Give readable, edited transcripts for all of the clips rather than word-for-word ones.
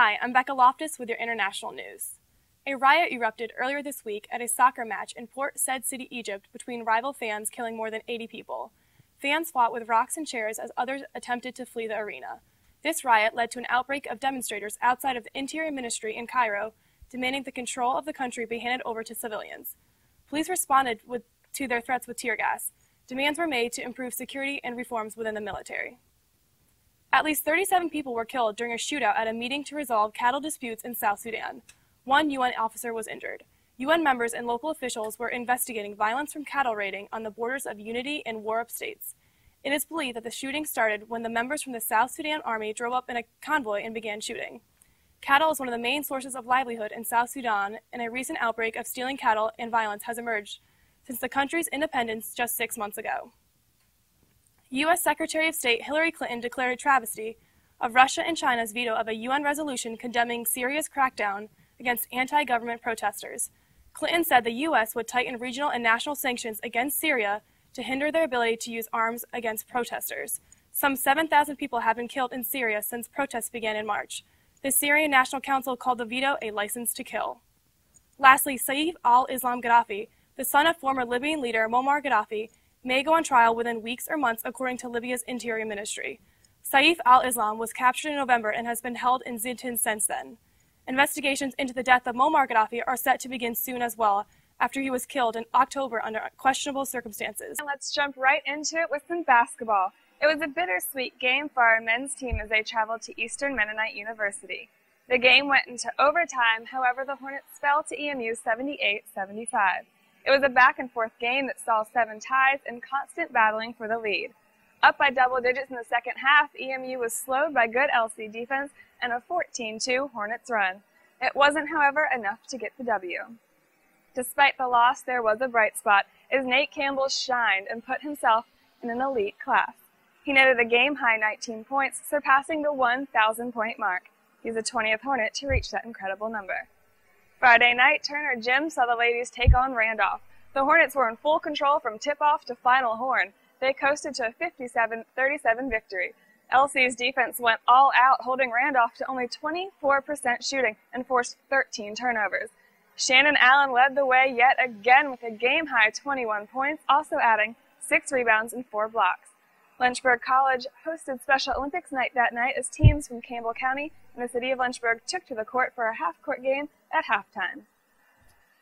Hi, I'm Becca Loftis with your international news. A riot erupted earlier this week at a soccer match in Port Said City, Egypt, between rival fans, killing more than 80 people. Fans fought with rocks and chairs as others attempted to flee the arena. This riot led to an outbreak of demonstrators outside of the Interior Ministry in Cairo, demanding the control of the country be handed over to civilians. Police responded to their threats with tear gas. Demands were made to improve security and reforms within the military. At least 37 people were killed during a shootout at a meeting to resolve cattle disputes in South Sudan. One UN officer was injured. UN members and local officials were investigating violence from cattle raiding on the borders of Unity and Warrap states. It is believed that the shooting started when the members from the South Sudan Army drove up in a convoy and began shooting. Cattle is one of the main sources of livelihood in South Sudan, and a recent outbreak of stealing cattle and violence has emerged since the country's independence just 6 months ago. U.S. Secretary of State Hillary Clinton declared a travesty of Russia and China's veto of a UN resolution condemning Syria's crackdown against anti-government protesters. Clinton said the U.S. would tighten regional and national sanctions against Syria to hinder their ability to use arms against protesters. Some 7,000 people have been killed in Syria since protests began in March. The Syrian National Council called the veto a license to kill. Lastly, Saif al-Islam Gaddafi, the son of former Libyan leader Muammar Gaddafi, may go on trial within weeks or months, according to Libya's Interior Ministry. Saif al-Islam was captured in November and has been held in Zintan since then. Investigations into the death of Muammar Gaddafi are set to begin soon as well, after he was killed in October under questionable circumstances. And let's jump right into it with some basketball. It was a bittersweet game for our men's team as they traveled to Eastern Mennonite University. The game went into overtime, however the Hornets fell to EMU 78-75. It was a back-and-forth game that saw 7 ties and constant battling for the lead. Up by double digits in the second half, EMU was slowed by good LC defense and a 14-2 Hornets run. It wasn't, however, enough to get the W. Despite the loss, there was a bright spot as Nate Campbell shined and put himself in an elite class. He netted a game-high 19 points, surpassing the 1,000-point mark. He's the 20th Hornet to reach that incredible number. Friday night, Turner Gym saw the ladies take on Randolph. The Hornets were in full control from tip-off to final horn. They coasted to a 57-37 victory. LC's defense went all out, holding Randolph to only 24% shooting and forced 13 turnovers. Shannon Allen led the way yet again with a game-high 21 points, also adding 6 rebounds and 4 blocks. Lynchburg College hosted Special Olympics night that night as teams from Campbell County and the city of Lynchburg took to the court for a half-court game at halftime.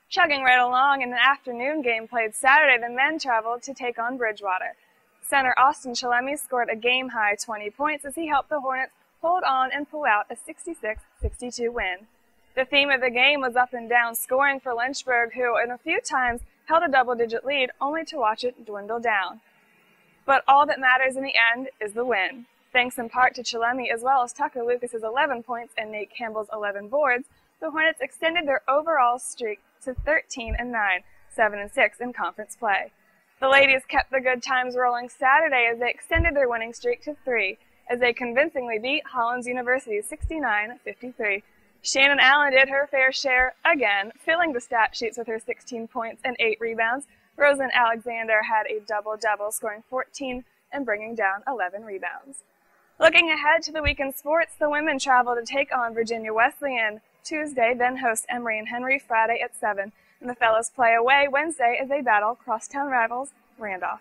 Chugging right along in the afternoon game played Saturday, the men traveled to take on Bridgewater. Center Austin Chalemi scored a game-high 20 points as he helped the Hornets hold on and pull out a 66-62 win. The theme of the game was up and down scoring for Lynchburg, who in a few times held a double-digit lead only to watch it dwindle down. But all that matters in the end is the win. Thanks in part to Chalemi as well as Tucker Lucas's 11 points and Nate Campbell's 11 boards, the Hornets extended their overall streak to 13-9, 7-6 in conference play. The ladies kept the good times rolling Saturday as they extended their winning streak to 3, as they convincingly beat Hollins University 69-53. Shannon Allen did her fair share again, filling the stat sheets with her 16 points and 8 rebounds. Rosen Alexander had a double-double, scoring 14 and bringing down 11 rebounds. Looking ahead to the weekend sports, the women travel to take on Virginia Wesleyan Tuesday, then host Emory and Henry Friday at 7, and the fellows play away Wednesday as they battle crosstown rivals Randolph.